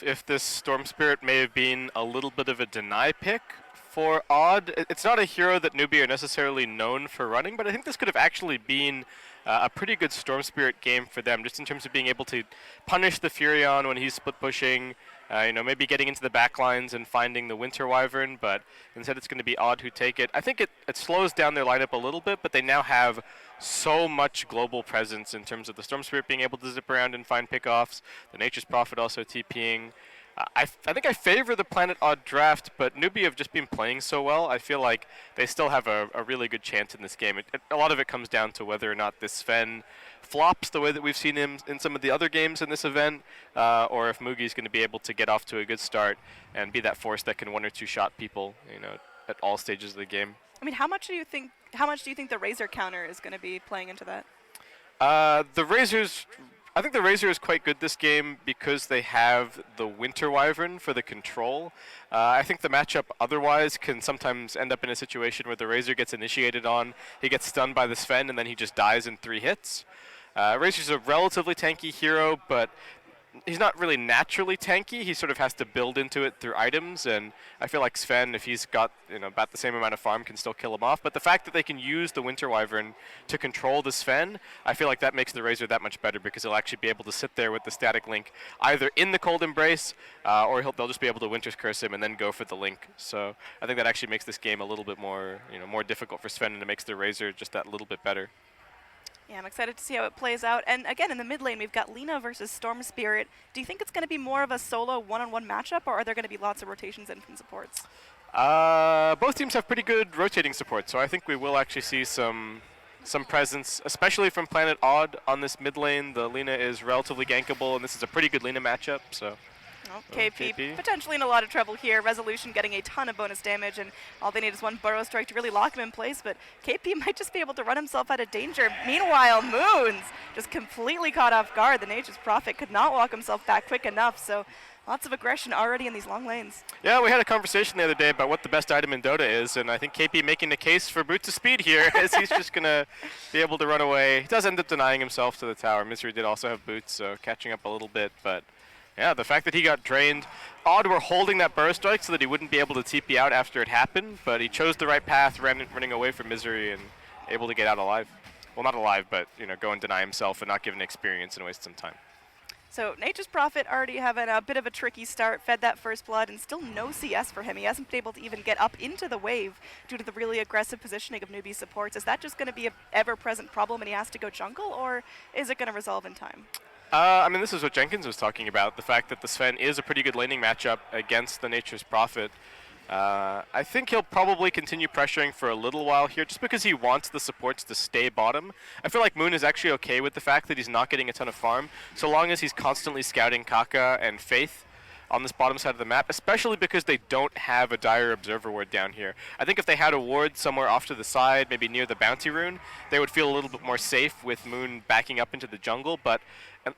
if this Storm Spirit may have been a little bit of a deny pick for Odd. It's not a hero that Newbee are necessarily known for running, but I think this could have actually been a pretty good Storm Spirit game for them, just in terms of being able to punish the Furion when he's split pushing, maybe getting into the back lines and finding the Winter Wyvern, but instead it's going to be Odd who take it. I think it slows down their lineup a little bit, but they now have so much global presence in terms of the Storm Spirit being able to zip around and find pickoffs, the Nature's Prophet also TPing. I think I favor the Planet Odd draft, but Newbee have just been playing so well, I feel like they still have a really good chance in this game. A lot of it comes down to whether or not this Sven flops the way that we've seen him in some of the other games in this event, or if Mugi's going to be able to get off to a good start and be that force that can one or two shot people, at all stages of the game. I mean, how much do you think the Razor counter is going to be playing into that? I think the Razor is quite good this game because they have the Winter Wyvern for the control. I think the matchup otherwise can sometimes end up in a situation where the Razor gets initiated on, he gets stunned by the Sven, and then he just dies in 3 hits. Razor's a relatively tanky hero, but he's not really naturally tanky. He sort of has to build into it through items, and I feel like Sven, if he's got about the same amount of farm, can still kill him off. But the fact that they can use the Winter Wyvern to control the Sven, I feel like that makes the Razor that much better because he'll actually be able to sit there with the static link either in the Cold Embrace, or they'll just be able to Winter's Curse him and then go for the link. So I think that actually makes this game a little bit more, more difficult for Sven, and it makes the Razor just that little bit better. Yeah, I'm excited to see how it plays out. And again, in the mid lane, we've got Lina versus Storm Spirit. Do you think it's going to be more of a solo one-on-one matchup, or are there going to be lots of rotations in from supports? Both teams have pretty good rotating support, so I think we will actually see some presence, especially from Planet Odd on this mid lane. The Lina is relatively gankable, and this is a pretty good Lina matchup, so... Well, KP potentially in a lot of trouble here. Resolution getting a ton of bonus damage, and all they need is one Burrow Strike to really lock him in place, but KP might just be able to run himself out of danger. Meanwhile, Moons just completely caught off guard. The Nature's Prophet could not walk himself back quick enough, so lots of aggression already in these long lanes. Yeah, we had a conversation the other day about what the best item in Dota is, and I think KP making the case for Boots of Speed here, as he's just going to be able to run away. He does end up denying himself to the tower. Misery did also have Boots, so catching up a little bit, but... yeah, the fact that he got drained. Odd were holding that Burrow Strike so that he wouldn't be able to TP out after it happened, but he chose the right path, running away from Misery and able to get out alive. Well, not alive, but go and deny himself and not give an experience and waste some time. So Nature's Prophet already having a bit of a tricky start, fed that first blood, and still no CS for him. He hasn't been able to even get up into the wave due to the really aggressive positioning of Newbee supports. Is that just going to be an ever-present problem and he has to go jungle, or is it going to resolve in time? I mean, this is what Jenkins was talking about, the fact that the Sven is a pretty good laning matchup against the Nature's Prophet. I think he'll probably continue pressuring for a little while here, just because he wants the supports to stay bottom. I feel like Moon is actually okay with the fact that he's not getting a ton of farm, so long as he's constantly scouting Kaka and Faith on this bottom side of the map, especially because they don't have a dire observer ward down here. I think if they had a ward somewhere off to the side, maybe near the bounty rune, they would feel a little bit more safe with Moon backing up into the jungle, but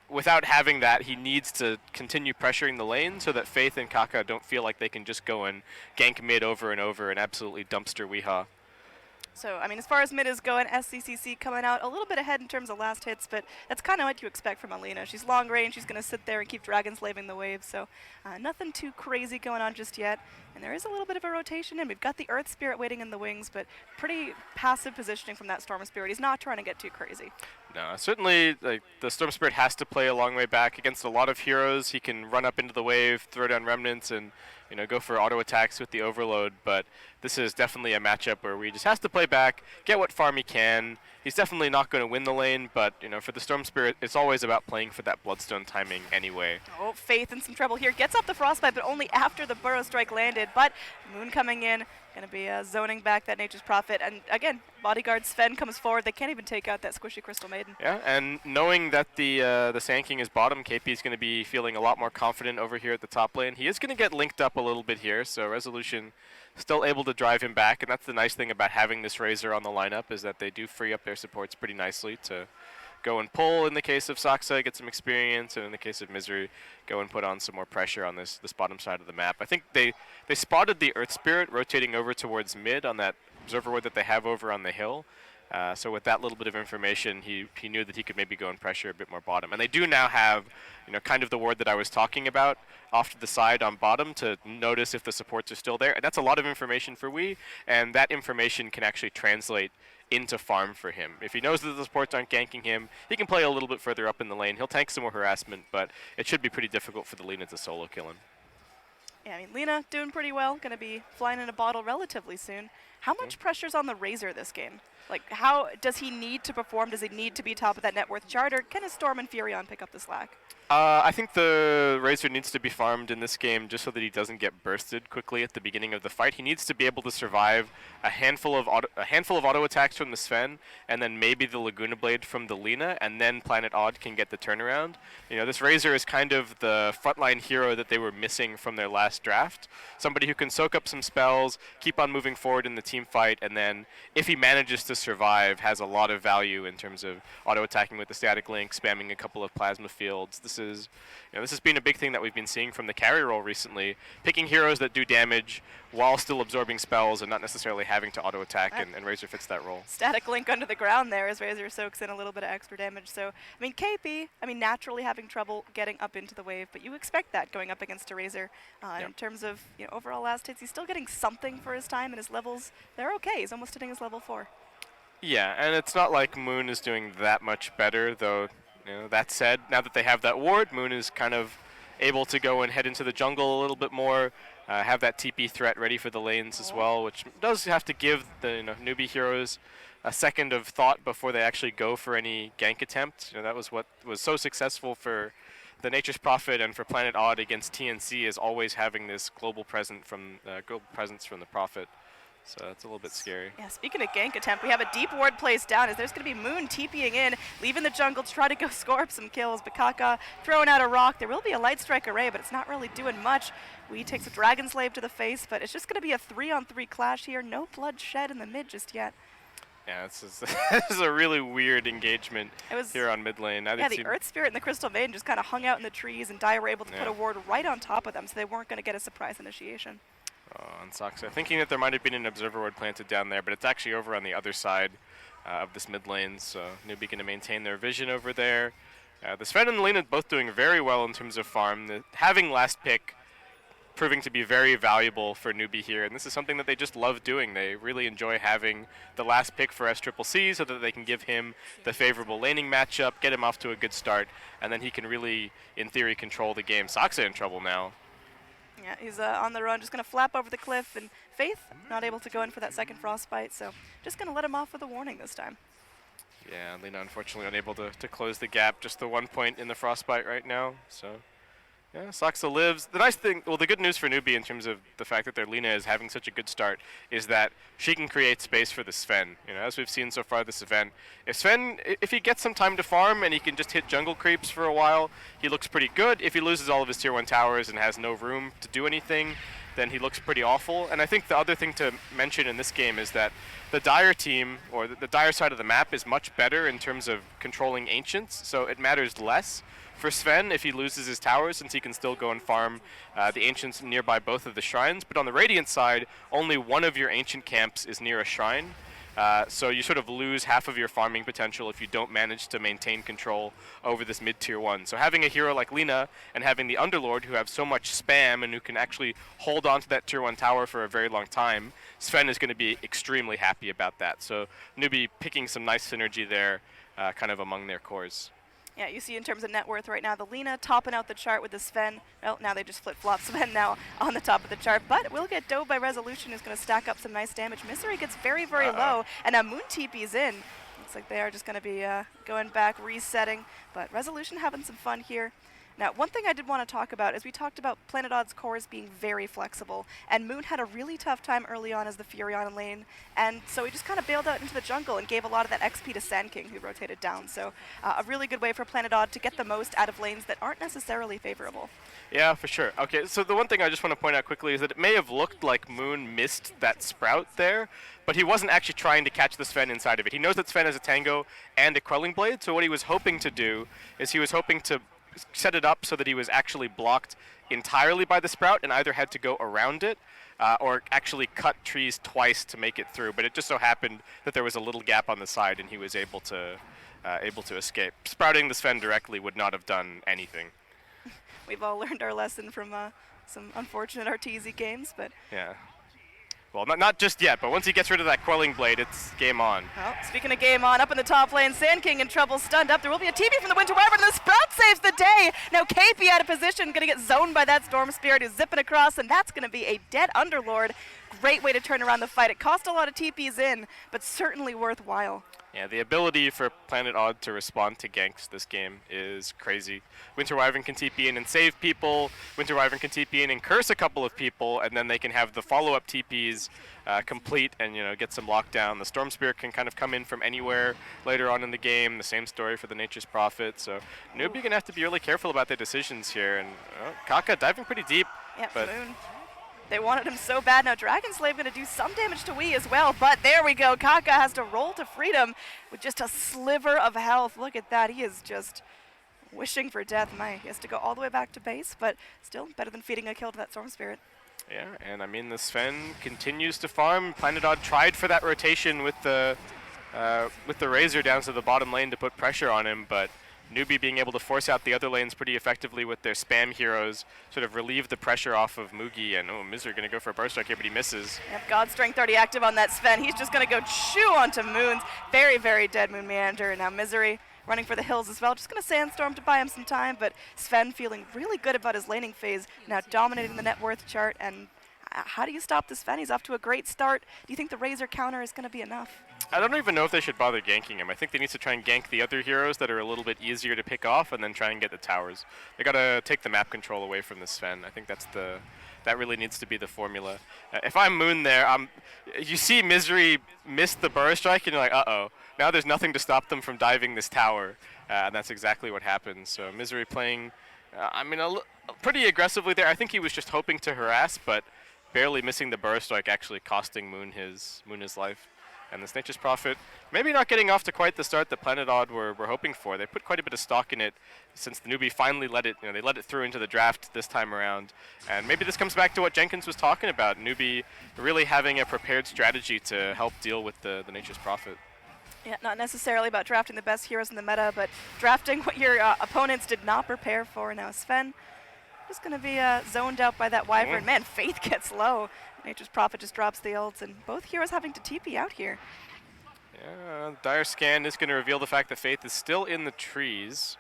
without having that, he needs to continue pressuring the lane so that Faith and Kaka don't feel like they can just go and gank mid over and over and absolutely dumpster Weehaw. So, I mean, as far as mid is going, SCCC coming out a little bit ahead in terms of last hits, but that's kind of what you expect from Alina. She's long range, she's going to sit there and keep Dragon Slaving the wave, so nothing too crazy going on just yet. And there is a little bit of a rotation, and we've got the Earth Spirit waiting in the wings, but pretty passive positioning from that Storm Spirit. He's not trying to get too crazy. No, certainly the Storm Spirit has to play a long way back against a lot of heroes. He can run up into the wave, throw down remnants, and go for auto attacks with the overload, but this is definitely a matchup where he just has to play back, get what farm he can. He's definitely not going to win the lane, but for the Storm Spirit, it's always about playing for that Bloodstone timing anyway. Oh, Faith in some trouble here. Gets up the Frostbite, but only after the Burrow Strike landed. But Moon coming in, going to be zoning back that Nature's Prophet. And again, Bodyguard Sven comes forward. They can't even take out that squishy Crystal Maiden. Yeah, and knowing that the Sand King is bottom, KP is going to be feeling a lot more confident over here at the top lane. He is going to get linked up a little bit here, so Resolution still able to drive him back, and that's the nice thing about having this Razor on the lineup, is that they do free up their supports pretty nicely to go and pull in the case of Saksa, get some experience, and in the case of Misery, go and put on some more pressure on this bottom side of the map. I think they spotted the Earth Spirit rotating over towards mid on that observer ward that they have over on the hill, So with that little bit of information, he knew that he could maybe go and pressure a bit more bottom. And they do now have, kind of the ward that I was talking about off to the side on bottom to notice if the supports are still there. And that's a lot of information for Wii, and that information can actually translate into farm for him. If he knows that the supports aren't ganking him, he can play a little bit further up in the lane. He'll tank some more harassment, but it should be pretty difficult for the Lina to solo kill him. Yeah, I mean, Lina doing pretty well, going to be flying in a bottle relatively soon. How much pressure's on the Razor this game? Like, how does he need to perform? Does he need to be top of that net worth chart, or can his Storm and Furion pick up the slack? I think the Razor needs to be farmed in this game just so that he doesn't get bursted quickly at the beginning of the fight. He needs to be able to survive a handful of auto attacks from the Sven, and then maybe the Laguna Blade from the Lina, and then Planet Odd can get the turnaround. This Razor is kind of the frontline hero that they were missing from their last draft. Somebody who can soak up some spells, keep on moving forward in the team fight, and then if he manages to survive, has a lot of value in terms of auto attacking with the static link, spamming a couple of plasma fields. This has been a big thing that we've been seeing from the carry role recently, picking heroes that do damage while still absorbing spells and not necessarily having to auto attack, and Razor fits that role. Static link under the ground there as Razor soaks in a little bit of extra damage. So, I mean, KP, naturally having trouble getting up into the wave, but you expect that going up against a Razor. Yep. In terms of overall last hits, he's still getting something for his time, and his levels, they're okay. He's almost hitting his level 4. Yeah, and it's not like Moon is doing that much better, though. That said, now that they have that ward, Moon is kind of able to go and head into the jungle a little bit more, have that TP threat ready for the lanes as well, which does have to give the newbie heroes a second of thought before they actually go for any gank attempt. That was what was so successful for the Nature's Prophet and for Planet Odd against TNC, is always having this global presence from the Prophet. So that's a little bit scary. Yeah, speaking of gank attempt, we have a deep ward placed down as there's going to be Moon TPing in, leaving the jungle to try to go score up some kills. But Kaka throwing out a rock. There will be a light strike array, but it's not really doing much. We takes a Dragon Slave to the face, but it's just going to be a 3-on-3 clash here. No blood shed in the mid just yet. Yeah, this is a really weird engagement here on mid lane. Yeah, the Earth Spirit and the Crystal Maiden just kind of hung out in the trees, and Dire were able to put a ward right on top of them, so they weren't going to get a surprise initiation. On Soxa, thinking that there might have been an observer ward planted down there, but it's actually over on the other side of this mid lane, so Newbee going to maintain their vision over there. The Sven and the Lina both doing very well in terms of farm. Having last pick proving to be very valuable for Newbee here, and this is something that they just love doing. They really enjoy having the last pick for SCCC so that they can give him the favorable laning matchup, get him off to a good start, and then he can really, in theory, control the game. Soxa in trouble now. Yeah, he's on the run, just going to flap over the cliff, and Faith not able to go in for that second Frostbite, so just going to let him off with a warning this time. Yeah, Lina unfortunately unable to close the gap, just the 1 point in the Frostbite right now, so yeah, Soxa lives. The nice thing, the good news for Newbee in terms of the fact that their Lina is having such a good start is that she can create space for the Sven. As we've seen so far this event, if he gets some time to farm and he can just hit jungle creeps for a while, he looks pretty good. If he loses all of his tier 1 towers and has no room to do anything, then he looks pretty awful. And I think the other thing to mention in this game is that the Dire team, or the Dire side of the map, is much better in terms of controlling Ancients, so it matters less for Sven if he loses his towers, since he can still go and farm the Ancients nearby both of the shrines. But on the Radiant side, only one of your Ancient camps is near a shrine. So you sort of lose half of your farming potential if you don't manage to maintain control over this mid-tier 1. So having a hero like Lina and having the Underlord, who have so much spam and who can actually hold on to that tier 1 tower for a very long time, Sven is going to be extremely happy about that. So Newbee picking some nice synergy there, kind of among their cores. Yeah, you see in terms of net worth right now, the Lina topping out the chart with the Sven. Well, now they just flip-flop Sven now on the top of the chart, but we'll get dove by Resolution, who's going to stack up some nice damage. Misery gets very, very low, and now Moon TP's in. Looks like they are just going to be going back, resetting, but Resolution having some fun here. Now, one thing I did want to talk about is we talked about Planet Odd's cores being very flexible, and Moon had a really tough time early on as the Furion lane, and so he just kind of bailed out into the jungle and gave a lot of that XP to Sand King, who rotated down. So a really good way for Planet Odd to get the most out of lanes that aren't necessarily favorable. Yeah, for sure. Okay, so the one thing I just want to point out quickly is that it may have looked like Moon missed that Sprout there, but he wasn't actually trying to catch the Sven inside of it. He knows that Sven has a Tango and a Quelling Blade, so what he was hoping to do is he was hoping to set it up so that he was actually blocked entirely by the Sprout and either had to go around it or actually cut trees twice to make it through. But it just so happened that there was a little gap on the side and he was able to escape. Sprouting the Sven directly would not have done anything. We've all learned our lesson from some unfortunate RTZ games, but yeah. Well, not just yet, but once he gets rid of that Quelling Blade, it's game on. well, speaking of game on, up in the top lane, Sand King in trouble, stunned up. There will be a TP from the Winter Wyvern, and the Sprout saves the day. Now KP out of position, gonna get zoned by that Storm Spirit who's zipping across, and that's gonna be a dead Underlord. Great way to turn around the fight. It cost a lot of TPs in, but certainly worthwhile. Yeah, the ability for Planet Odd to respond to ganks this game is crazy. Winter Wyvern can TP in and save people. Winter Wyvern can TP in and curse a couple of people, and then they can have the follow-up TPs complete and get some lockdown. The Storm Spirit can kind of come in from anywhere later on in the game. The same story for the Nature's Prophet. So Newbee gonna have to be really careful about their decisions here. And Kaka diving pretty deep. Yeah, but Moon. They wanted him so bad. Now Dragon Slave going to do some damage to Wii as well, but there we go. Kaka has to roll to freedom with just a sliver of health. Look at that. He is just wishing for death. He has to go all the way back to base, but still better than feeding a kill to that Storm Spirit. Yeah, and I mean, the Sven continues to farm. Planet Odd tried for that rotation with the Razor down to the bottom lane to put pressure on him, but Newbee being able to force out the other lanes pretty effectively with their spam heroes, sort of relieve the pressure off of Mugi, and Misery going to go for a burst strike here, but he misses. Yep, God Strength already active on that Sven. He's just going to go chew onto Moons. Very, very dead Moon Meander, and now Misery running for the hills as well. Just going to Sandstorm to buy him some time, but Sven feeling really good about his laning phase, now dominating the net worth chart, and how do you stop this Sven? He's off to a great start. Do you think the Razor counter is going to be enough? I don't even know if they should bother ganking him. I think they need to try and gank the other heroes that are a little bit easier to pick off and then try and get the towers. They got to take the map control away from the Sven. I think that really needs to be the formula. If I'm Moon there, you see Misery miss the burst strike and you're like, uh-oh. Now there's nothing to stop them from diving this tower. And that's exactly what happens. So Misery playing, pretty aggressively there. I think he was just hoping to harass, but barely missing the burst strike, actually costing Moon his life. And this Nature's Prophet maybe not getting off to quite the start that Planet Odd were hoping for. They put quite a bit of stock in it since the Newbee finally let it through into the draft this time around. And maybe this comes back to what Jenkins was talking about, Newbee really having a prepared strategy to help deal with the Nature's Prophet. Yeah, not necessarily about drafting the best heroes in the meta, but drafting what your opponents did not prepare for. Now Sven just going to be zoned out by that Wyvern. Man, Faith gets low. Nature's Prophet just drops the ults, and both heroes having to TP out here. Yeah, Dire Scan is going to reveal the fact that Faith is still in the trees.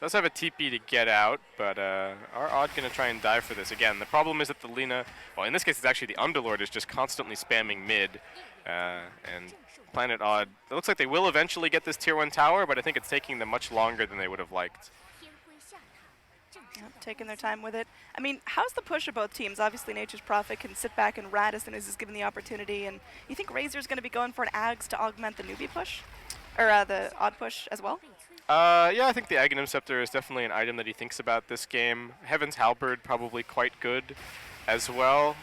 Does have a TP to get out, but are Odd going to try and dive for this? Again, the problem is that the Lina, well, in this case, it's actually the Underlord is just constantly spamming mid, and Planet Odd, it looks like they will eventually get this tier 1 tower, but I think it's taking them much longer than they would have liked. Yep, taking their time with it. I mean, how's the push of both teams? Obviously, Nature's Prophet can sit back and rat as soon as he's given the opportunity. And you think Razor's going to be going for an Ags to augment the Newbee push? Or the Odd push as well? Yeah, I think the Aghanim Scepter is definitely an item that he thinks about this game. Heaven's Halberd probably quite good as well.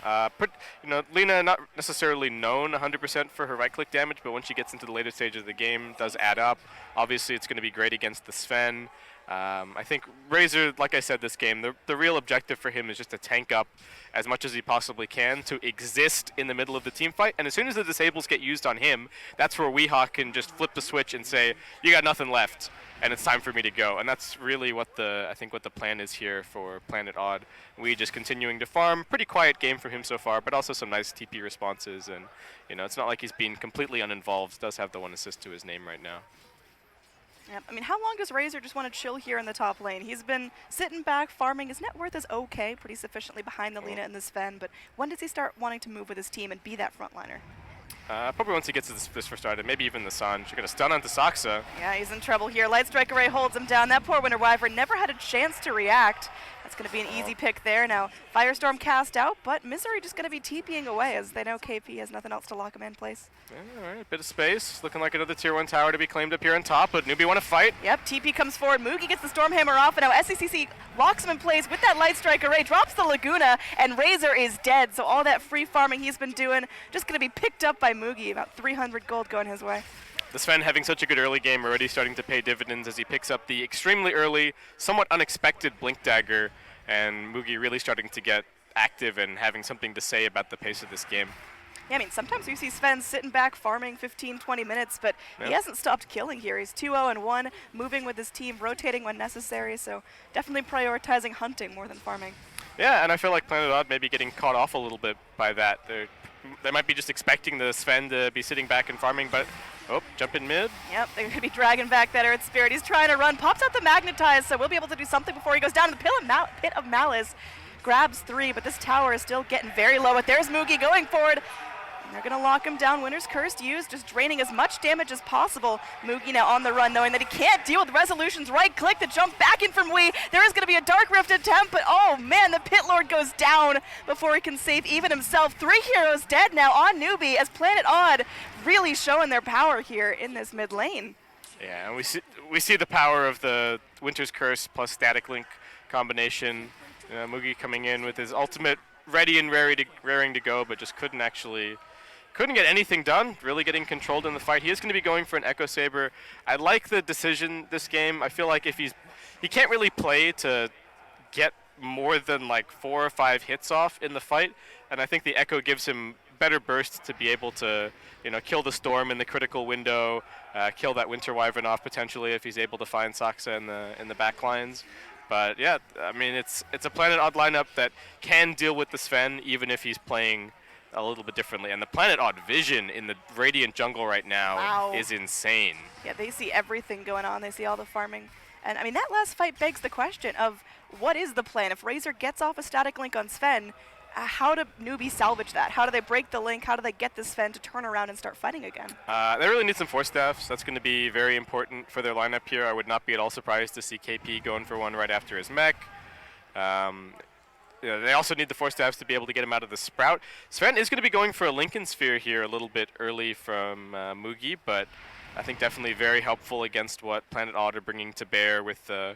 Lina not necessarily known 100% for her right-click damage, but once she gets into the later stages of the game, does add up. Obviously, it's going to be great against the Sven. I think Razor, like I said, this game, the real objective for him is just to tank up as much as he possibly can to exist in the middle of the team fight. And as soon as the disables get used on him, that's where Weehawk can just flip the switch and say, you got nothing left, and it's time for me to go. And that's really what the plan is here for Planet Odd. We just continuing to farm. Pretty quiet game for him so far, but also some nice TP responses. And it's not like he's been completely uninvolved. Does have the 1 assist to his name right now. Yep. I mean, how long does Razor just want to chill here in the top lane? He's been sitting back, farming. His net worth is okay, pretty sufficiently behind the Lina and the Sven, but when does he start wanting to move with his team and be that frontliner? Probably once he gets this first started, maybe even the Sanj. You're going to stun onto Saksa. Yeah, he's in trouble here. Light Strike Array holds him down. That poor Winter Wyvern never had a chance to react. That's going to be an easy pick there. Now, Firestorm cast out, but Misery just going to be TPing away as they know KP has nothing else to lock him in place. Yeah, all right, bit of space. Looking like another tier 1 tower to be claimed up here on top, but Newbee want to fight. Yep, TP comes forward. Mugi gets the Stormhammer off, and now SCCC locks him in place with that Light Strike Array, drops the Laguna, and Razor is dead. So all that free farming he's been doing just going to be picked up by Mugi. About 300 gold going his way. The Sven having such a good early game already starting to pay dividends as he picks up the extremely early, somewhat unexpected Blink Dagger, and Mugi really starting to get active and having something to say about the pace of this game. Yeah, I mean, sometimes we see Sven sitting back farming 15, 20 minutes, but he hasn't stopped killing here. He's 2-0-1, moving with his team, rotating when necessary, so definitely prioritizing hunting more than farming. Yeah, and I feel like Planet Odd may be getting caught off a little bit by that. They might be just expecting the Sven to be sitting back and farming, but jump in mid. Yep, they're going to be dragging back that Earth Spirit. He's trying to run, pops out the Magnetize, so we'll be able to do something before he goes down to the Pit of Malice. Grabs 3, but this tower is still getting very low. But there's Mugi going forward. And they're going to lock him down. Winter's Curse used, just draining as much damage as possible. Mugi now on the run, knowing that he can't deal with Resolution's right click to jump back in from Wii. There is going to be a Dark Rift attempt, but oh man, the Pit Lord goes down before he can save even himself. 3 heroes dead now on Newbee as Planet Odd really showing their power here in this mid lane. Yeah, and we see the power of the Winter's Curse plus Static Link combination. Mugi coming in with his ultimate ready and raring to go, but just couldn't get anything done, really getting controlled in the fight. He is going to be going for an Echo Saber. I like the decision this game. I feel like if he can't really play to get more than like 4 or 5 hits off in the fight, and I think the Echo gives him better burst to be able to, kill the Storm in the critical window, kill that Winter Wyvern off potentially if he's able to find Saksa in the back lines. But yeah, I mean it's a Planet Odd lineup that can deal with the Sven even if he's playing a little bit differently, and the Planet Odd vision in the Radiant jungle right now is insane. Yeah, they see everything going on. They see all the farming. And I mean, that last fight begs the question of what is the plan? If Razor gets off a Static Link on Sven, how do Newbee salvage that? How do they break the link? How do they get this Sven to turn around and start fighting again? They really need some Force Staffs. That's going to be very important for their lineup here. I would not be at all surprised to see KP going for one right after his mech. They also need the Force Staffs to be able to get him out of the Sprout. Sven is going to be going for a Lincoln Sphere here a little bit early from Mugi, but I think definitely very helpful against what Planet Odd are bringing to bear with the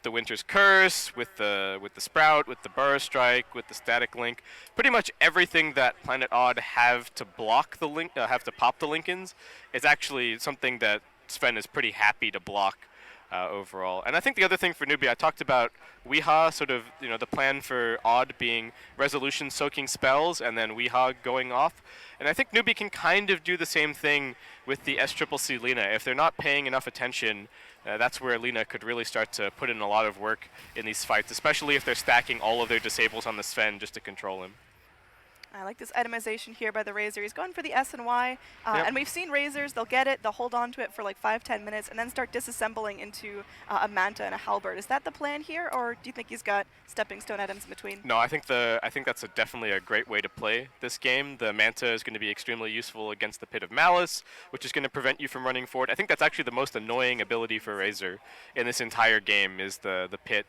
Winter's Curse, with the Sprout, with the Burrow Strike, with the Static Link. Pretty much everything that Planet Odd have to block the link, have to pop the Lincolns, is actually something that Sven is pretty happy to block. Overall. And I think the other thing for Newbee, I talked about Weeha, sort of, the plan for Odd being Resolution soaking spells and then Weeha going off. And I think Newbee can kind of do the same thing with the SCCC Lina. If they're not paying enough attention, that's where Lina could really start to put in a lot of work in these fights, especially if they're stacking all of their disables on the Sven just to control him. I like this itemization here by the Razor. He's going for the S and Y, and we've seen Razors, they'll get it, they'll hold on to it for like 5-10 minutes, and then start disassembling into a Manta and a Halberd. Is that the plan here, or do you think he's got stepping stone items in between? No, I think that's definitely a great way to play this game. The Manta is going to be extremely useful against the Pit of Malice, which is going to prevent you from running forward. I think that's actually the most annoying ability for Razor in this entire game is the Pit.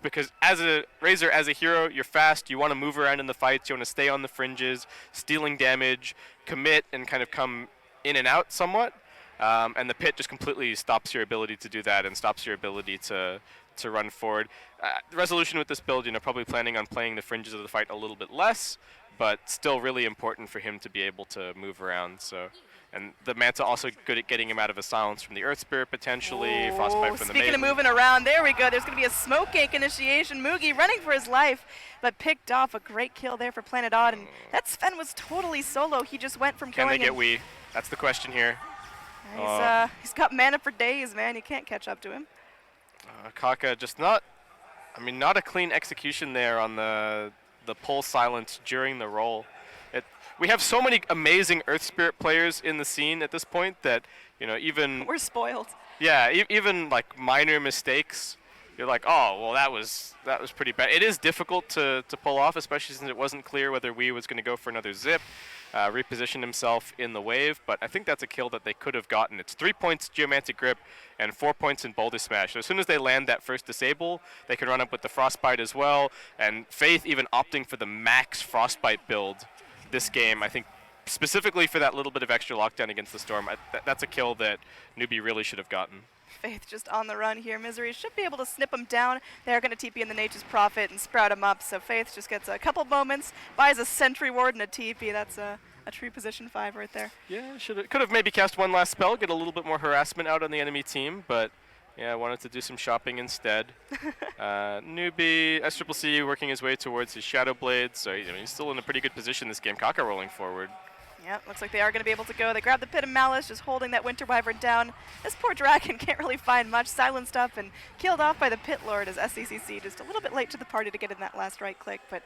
Because as a Razor, as a hero, you're fast, you want to move around in the fights, you want to stay on the fringes, stealing damage, commit, and kind of come in and out somewhat. And the Pit just completely stops your ability to do that and stops your ability to run forward. Resolution with this build, probably planning on playing the fringes of the fight a little bit less, but still really important for him to be able to move around. And the Manta also good at getting him out of a silence from the Earth Spirit potentially, Frostbite from the Maiden. Speaking of moving around, there we go. There's going to be a Smoke Cake initiation. Mugi running for his life, but picked off a great kill there for Planet Odd. And that Sven was totally solo. He just went from Can going. They get Wii? That's the question here. He's got mana for days, man. You can't catch up to him. Kaka just not a clean execution there on the pull silence during the roll. We have so many amazing Earth Spirit players in the scene at this point that, even... We're spoiled. Yeah, even like minor mistakes, you're like, oh, well, that was pretty bad. It is difficult to pull off, especially since it wasn't clear whether Wii was going to go for another zip, reposition himself in the wave, but I think that's a kill that they could have gotten. It's 3 points Geomantic Grip and 4 points in Boulder Smash. So as soon as they land that first disable, they can run up with the Frostbite as well, and Faith even opting for the max Frostbite build this game, I think specifically for that little bit of extra lockdown against the Storm. That's a kill that Newbee really should have gotten. Faith just on the run here. Misery should be able to snip him down. They're going to TP in the Nature's Prophet and sprout him up, so Faith just gets a couple moments, buys a Sentry Ward and a TP. That's a a true position 5 right there. Yeah, could have maybe cast one last spell, get a little bit more harassment out on the enemy team, but yeah, I wanted to do some shopping instead. Newbee, SCCC working his way towards his Shadow Blade, so he's still in a pretty good position this game. Kaka rolling forward. Yep, looks like they are going to be able to go. They grab the Pit of Malice, just holding that Winter Wyvern down. This poor dragon can't really find much. Silenced up and killed off by the Pit Lord as SCCC just a little bit late to the party to get in that last right click. But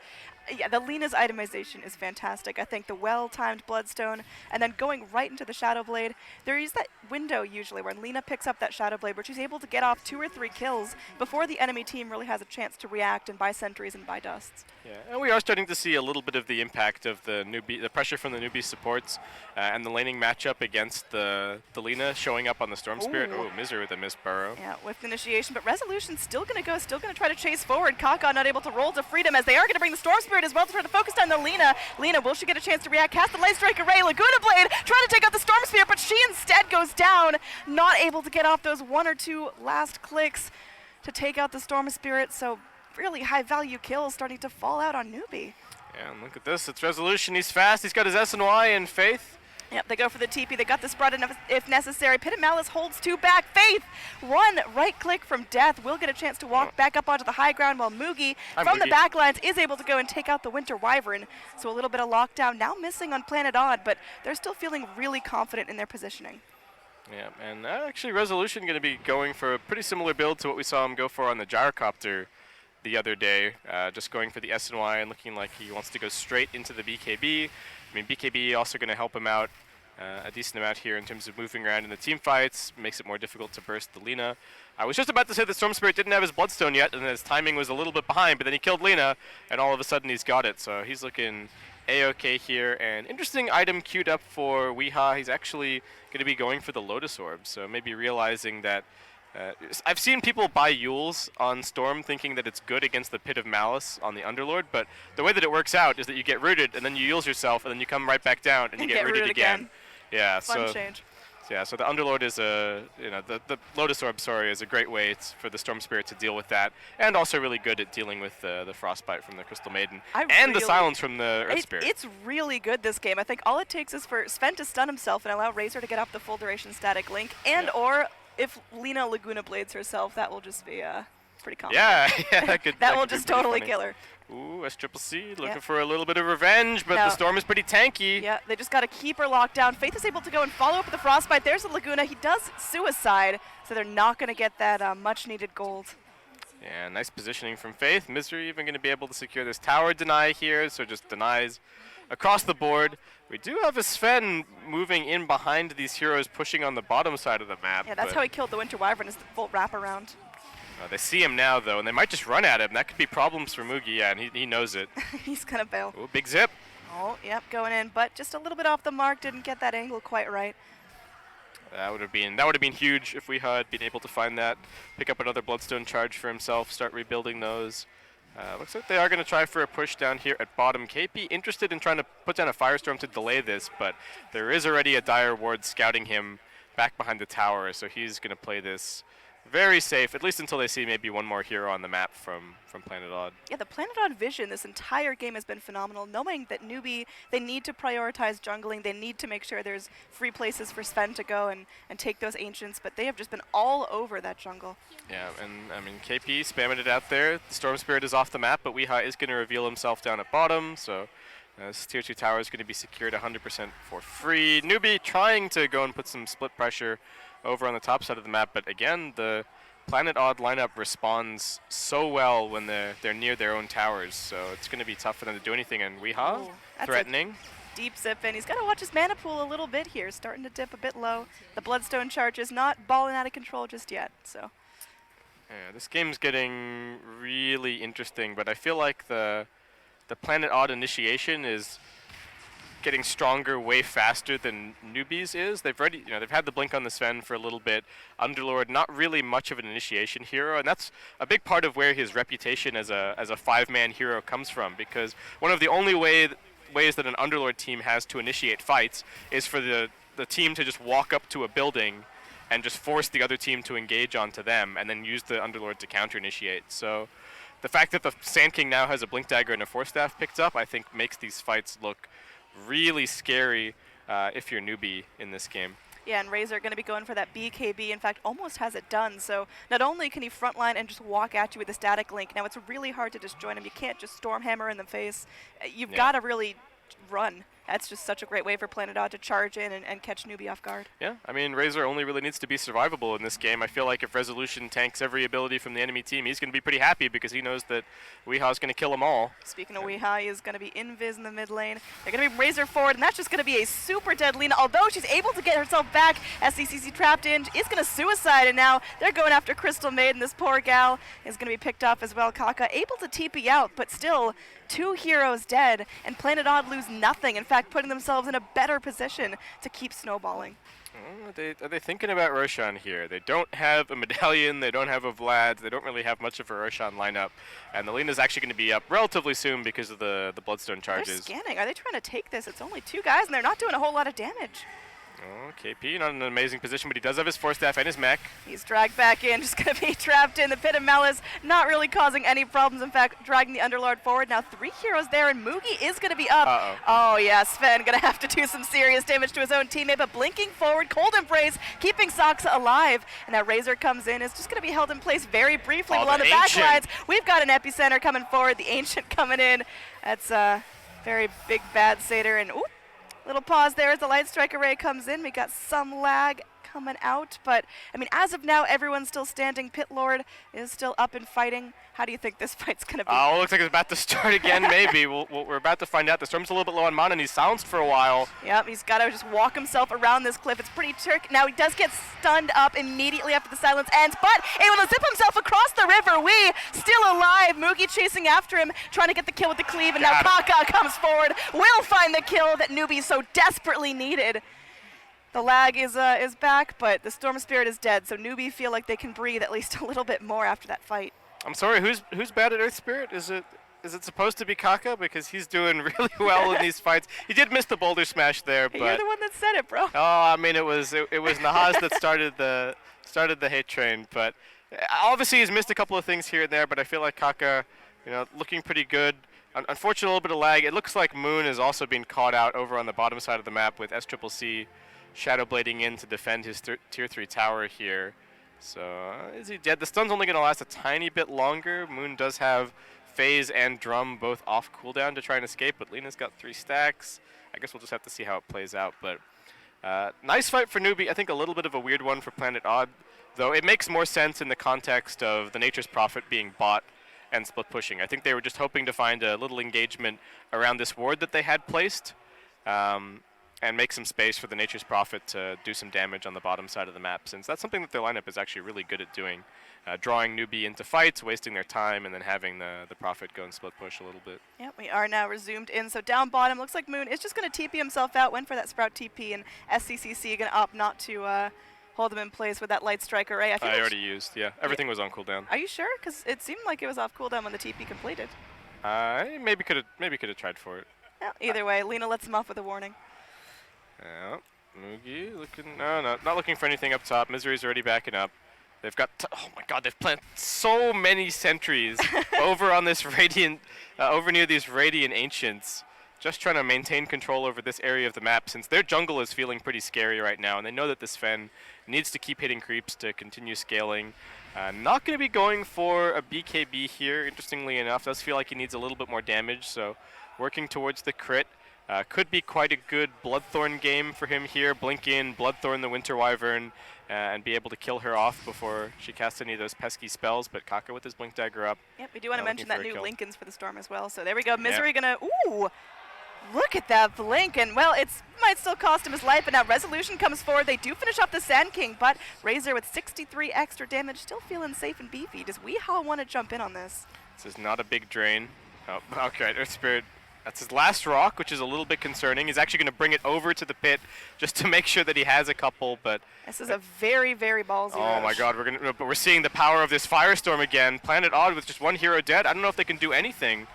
yeah, the Lina's itemization is fantastic. I think the well-timed Bloodstone and then going right into the Shadow Blade. There is that window usually where Lina picks up that Shadow Blade where she's able to get off 2 or 3 kills before the enemy team really has a chance to react and buy sentries and buy dusts. Yeah, and we are starting to see a little bit of the impact of the pressure from the Newbee supports and the laning matchup against the Lina showing up on the Storm Spirit. Oh, Misery with a missed burrow. Yeah, with initiation, but Resolution's still going to go, still going to try to chase forward. Kaka not able to roll to freedom as they are going to bring the Storm Spirit as well to try to focus down the Lina. Lina, will she get a chance to react? Cast the Light Strike Array, Laguna Blade trying to take out the Storm Spirit, but she instead goes down, not able to get off those 1 or 2 last clicks to take out the Storm Spirit, so really high value kills starting to fall out on Newbee. Yeah, and look at this, it's Resolution, he's fast, he's got his S&Y and Faith. Yep, they go for the TP. They got the spread if necessary. Pit of Malice holds 2 back. Faith, 1 right click from death. Will get a chance to walk back up onto the high ground while Moogie from the back lines is able to go and take out the Winter Wyvern. So a little bit of lockdown now missing on Planet Odd, but they're still feeling really confident in their positioning. Yeah, and actually Resolution going to be going for a pretty similar build to what we saw him go for on the Gyrocopter the other day. Just going for the S&Y and looking like he wants to go straight into the BKB. I mean, BKB also going to help him out a decent amount here in terms of moving around in the team fights, makes it more difficult to burst the Lina. I was just about to say that Storm Spirit didn't have his Bloodstone yet, and his timing was a little bit behind, but then he killed Lina, and all of a sudden he's got it, so he's looking A-okay here. And interesting item queued up for Weeha. He's actually going to be going for the Lotus Orb, so maybe realizing that I've seen people buy Yules on Storm thinking that it's good against the Pit of Malice on the Underlord, but the way that it works out is that you get rooted, and then you Yules yourself, and then you come right back down, and you get rooted again. Yeah, Fun change. Yeah, so the Underlord is the Lotus Orb, sorry, is a great way for the Storm Spirit to deal with that, and also really good at dealing with the Frostbite from the Crystal Maiden, and the Silence from the Earth Spirit. It's really good this game. I think all it takes is for Sven to stun himself and allow Razor to get up the full duration static link, and or if Lina Laguna Blades herself, that will just be pretty confident. Yeah, that will just totally kill her. Ooh, SCCC looking for a little bit of revenge, but the Storm is pretty tanky. Yeah, they just got to keep her locked down. Faith is able to go and follow up with the Frostbite. There's the Laguna. He does suicide, so they're not going to get that much-needed gold. Yeah, nice positioning from Faith. Misery even going to be able to secure this tower deny here, so just denies across the board. We do have a Sven moving in behind these heroes, pushing on the bottom side of the map. Yeah, that's how he killed the Winter Wyvern, is the full wraparound. They see him now, though, and they might just run at him. That could be problems for Moogie, yeah, and he knows it. He's going to bail. Ooh, big zip. Oh, yep, going in, but just a little bit off the mark, didn't get that angle quite right. That would have been huge if we had been able to find that. Pick up another Bloodstone charge for himself, start rebuilding those. Looks like they are going to try for a push down here at bottom. KP interested in trying to put down a Firestorm to delay this, but there is already a Dire Ward scouting him back behind the tower, so he's going to play this very safe, at least until they see maybe one more hero on the map from Planet Odd. Yeah, the Planet Odd vision this entire game has been phenomenal, knowing that Newbee, they need to prioritize jungling, they need to make sure there's free places for Sven to go and take those Ancients, but they have just been all over that jungle. Yeah, and I mean, KP spamming it out there. The Storm Spirit is off the map, but Weeha is going to reveal himself down at bottom, so this tier 2 tower is going to be secured 100% for free. Newbee trying to go and put some split pressure over on the top side of the map, but again, the Planet Odd lineup responds so well when they're near their own towers, so it's going to be tough for them to do anything, and Weeha threatening. Deep zip in. He's got to watch his mana pool a little bit here, starting to dip a bit low. The Bloodstone charge is not balling out of control just yet, so. Yeah, this game's getting really interesting, but I feel like the Planet Odd initiation is getting stronger way faster than Newbee's is. They've already, they've had the blink on the Sven for a little bit. Underlord, not really much of an initiation hero, and that's a big part of where his reputation as a 5-man hero comes from, because one of the only ways that an Underlord team has to initiate fights is for the team to just walk up to a building and just force the other team to engage onto them, and then use the Underlord to counter-initiate. So the fact that the Sand King now has a Blink Dagger and a Force Staff picked up, I think makes these fights look really scary if you're Newbee in this game. Yeah, and Razor going to be going for that BKB. In fact, almost has it done. So not only can he frontline and just walk at you with a static link, now it's really hard to disjoin him. You can't just Stormhammer in the face. You've got to really run. That's just such a great way for Planet Odd to charge in and catch Newbee off guard. Yeah, I mean, Razor only really needs to be survivable in this game. I feel like if Resolution tanks every ability from the enemy team, he's going to be pretty happy because he knows that Weeha's going to kill them all. Speaking of Weeha, he is going to be invis in the mid lane. They're going to be Razor forward, and that's just going to be a super dead Lina. Although she's able to get herself back, SCCC trapped in, is going to suicide, and now they're going after Crystal Maiden. This poor gal is going to be picked up as well. Kaka able to TP out, but still 2 heroes dead, and Planet Odd lose nothing. In fact, putting themselves in a better position to keep snowballing. Are they thinking about Roshan here? They don't have a Medallion, they don't have a Vlad, they don't really have much of a Roshan lineup, and the Lina's actually going to be up relatively soon because of the Bloodstone charges. They're scanning. Are they trying to take this? It's only 2 guys, and they're not doing a whole lot of damage. Oh, KP not in an amazing position, but he does have his Force Staff and his mech. He's dragged back in, just going to be trapped in the Pit of Malice, not really causing any problems. In fact, dragging the Underlord forward. Now 3 heroes there, and Mugi is going to be up. Oh, yeah, Sven going to have to do some serious damage to his own teammate, but blinking forward, Cold Embrace, keeping Saksa alive. And now Razor comes in, is just going to be held in place very briefly. Along the back lines, we've got an Epicenter coming forward, the Ancient coming in. That's a very big bad Satyr, and ooh, little pause there as the Light Strike Array comes in. We got some lag coming out, but I mean, as of now, everyone's still standing. Pit Lord is still up and fighting. How do you think this fight's gonna be? Oh, it looks like it's about to start again. Maybe we're about to find out. The Storm's a little bit low on mana, and he's silenced for a while. Yep, he's got to just walk himself around this cliff. It's pretty tricky. Now he does get stunned up immediately after the silence ends, but able to zip himself across the river. Wee still alive. Mugi chasing after him, trying to get the kill with the cleave, and now Kaka comes forward. Will find the kill that Newbee so desperately needed. The lag is back, but the Storm Spirit is dead, so Newbee feel like they can breathe at least a little bit more after that fight. I'm sorry, who's bad at Earth Spirit? Is it supposed to be Kaka? Because he's doing really well in these fights. He did miss the boulder smash there, but you're the one that said it, bro. Oh, I mean it was Nahaz that started the hate train, but obviously he's missed a couple of things here and there, but I feel like Kaka, looking pretty good. Unfortunately, a little bit of lag. It looks like Moon is also being caught out over on the bottom side of the map with SCCC shadow blading in to defend his tier 3 tower here. So is he dead? The stun's only going to last a tiny bit longer. Moon does have Phase and Drum both off cooldown to try and escape, but Lina's got 3 stacks. I guess we'll just have to see how it plays out. But nice fight for Newbee. I think a little bit of a weird one for Planet Odd, though it makes more sense in the context of the Nature's Prophet being bought and split pushing. I think they were just hoping to find a little engagement around this ward that they had placed. And make some space for the Nature's Prophet to do some damage on the bottom side of the map, since that's something that their lineup is actually really good at doing. Drawing Newbee into fights, wasting their time, and then having the Prophet go and split push a little bit. Yep, we are now resumed in. So down bottom, looks like Moon is just going to TP himself out, went for that Sprout TP, and SCCC going to opt not to hold him in place with that Light Strike Array. I already used, yeah. Everything was on cooldown. Are you sure? Because it seemed like it was off cooldown when the TP completed. Maybe could have tried for it. Well, either way, Lina lets him off with a warning. Yeah, Mugi looking, not looking for anything up top. Misery's already backing up. They've got, oh my god, they've planted so many sentries over on this Radiant, over near these Radiant Ancients, just trying to maintain control over this area of the map, since their jungle is feeling pretty scary right now, and they know that this Fen needs to keep hitting creeps to continue scaling. Not going to be going for a BKB here, interestingly enough. Does feel like he needs a little bit more damage, so working towards the crit. Could be quite a good Bloodthorn game for him here. Blink in, Bloodthorn the Winter Wyvern, and be able to kill her off before she casts any of those pesky spells. But Kaka with his Blink Dagger up. Yep, we do want to mention that new Lincoln's for the Storm as well. So there we go. Misery gonna, ooh, look at that Blink. And well, it might still cost him his life, but now Resolution comes forward. They do finish off the Sand King, but Razor with 63 extra damage, still feeling safe and beefy. Does Weehaw want to jump in on this? This is not a big drain. Oh, okay, Earth Spirit. That's his last rock, which is a little bit concerning. He's actually going to bring it over to the pit just to make sure that he has a couple, but this is a very, very ballsy Oh rush. my god, but we're seeing the power of this Firestorm again. Planet Odd with just 1 hero dead. I don't know if they can do anything.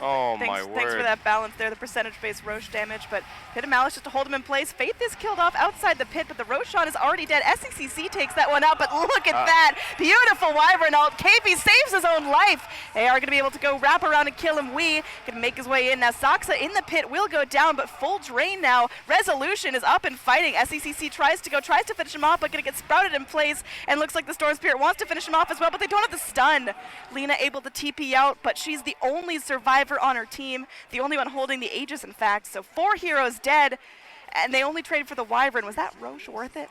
Oh my word. Thanks for that balance there, the percentage-based Roche damage, but Pit of Malice just to hold him in place. Faith is killed off outside the pit, but the Roshan is already dead. SCCC takes that one out, but look at that. Beautiful Wyvern ult. KP saves his own life. They are going to be able to go wrap around and kill him. Wee can make his way in. Now Saksa in the pit will go down, but full drain now. Resolution is up and fighting. SCCC tries to finish him off, but going to get sprouted in place, and looks like the Storm Spirit wants to finish him off as well, but they don't have the stun. Lina able to TP out, but she's the only survivor on her team, the only one holding the Aegis, in fact. So 4 heroes dead, and they only traded for the Wyvern. Was that Roche worth it?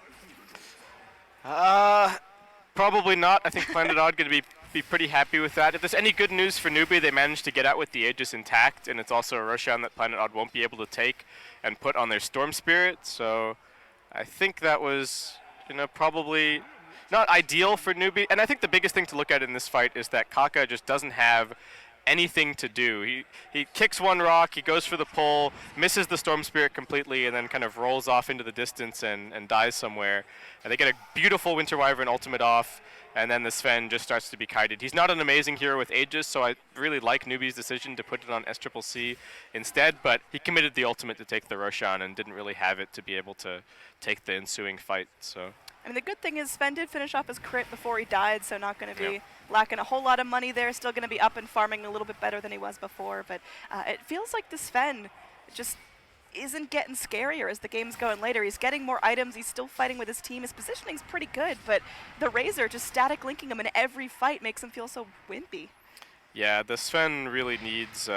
Probably not. I think Planet Odd going to be pretty happy with that. If there's any good news for Newbee, they managed to get out with the Aegis intact, and it's also a Roshan that Planet Odd won't be able to take and put on their Storm Spirit. So I think that was, probably not ideal for Newbee. And I think the biggest thing to look at in this fight is that Kaka just doesn't have anything to do. He kicks one rock, he goes for the pull, misses the Storm Spirit completely, and then kind of rolls off into the distance and dies somewhere. And they get a beautiful Winter Wyvern ultimate off, and then the Sven just starts to be kited. He's not an amazing hero with Aegis, so I really like Newbee's decision to put it on SCCC instead, but he committed the ultimate to take the Roshan and didn't really have it to be able to take the ensuing fight. So I mean, the good thing is Sven did finish off his crit before he died, so not going to be lacking a whole lot of money there. Still going to be up and farming a little bit better than he was before, but it feels like the Sven just isn't getting scarier as the game's going later. He's getting more items, he's still fighting with his team, his positioning's pretty good, but the Razor just static linking him in every fight makes him feel so wimpy. Yeah, the Sven really needs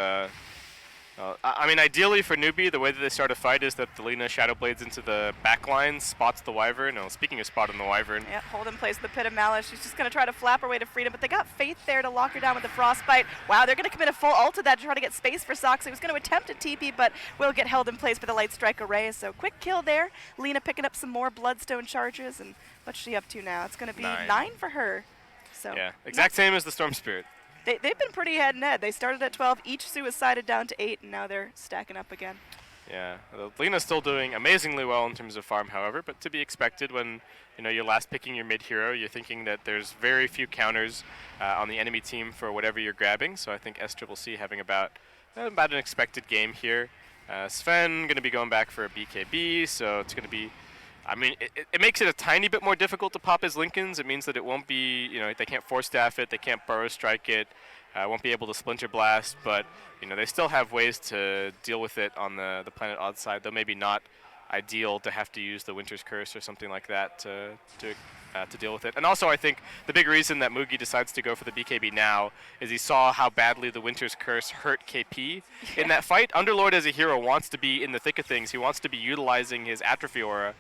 I mean, ideally for Newbee, the way that they start a fight is that the Lina Shadow Blades into the back line, spots the Wyvern. Oh, speaking of spotting the Wyvern. Yeah, hold in place the Pit of Malice. She's just going to try to flap her way to freedom, but they got Faith there to lock her down with the Frostbite. Wow, they're going to commit a full ult to that to try to get space for Sox. He was going to attempt a TP, but will get held in place by the Light Strike Array. So quick kill there. Lina picking up some more Bloodstone charges, and what's she up to now? It's going to be 9 for her. So yeah, exact same as the Storm Spirit. They've been pretty head and head. They started at 12, each suicided down to 8, and now they're stacking up again. Yeah, Lina's still doing amazingly well in terms of farm, however, but to be expected when you're last picking your mid hero, you're thinking that there's very few counters on the enemy team for whatever you're grabbing. So I think SCCC having about an expected game here. Sven going to be going back for a BKB, so it's going to be. I mean, it makes it a tiny bit more difficult to pop his Lincolns. It means that it won't be, they can't force staff it, they can't burrow strike it, won't be able to splinter blast, but, they still have ways to deal with it on the Planet Odd side, though maybe not ideal to have to use the Winter's Curse or something like that to deal with it. And also I think the big reason that Mugi decides to go for the BKB now is he saw how badly the Winter's Curse hurt KP in that fight. Underlord as a hero wants to be in the thick of things. He wants to be utilizing his Atrophy Aura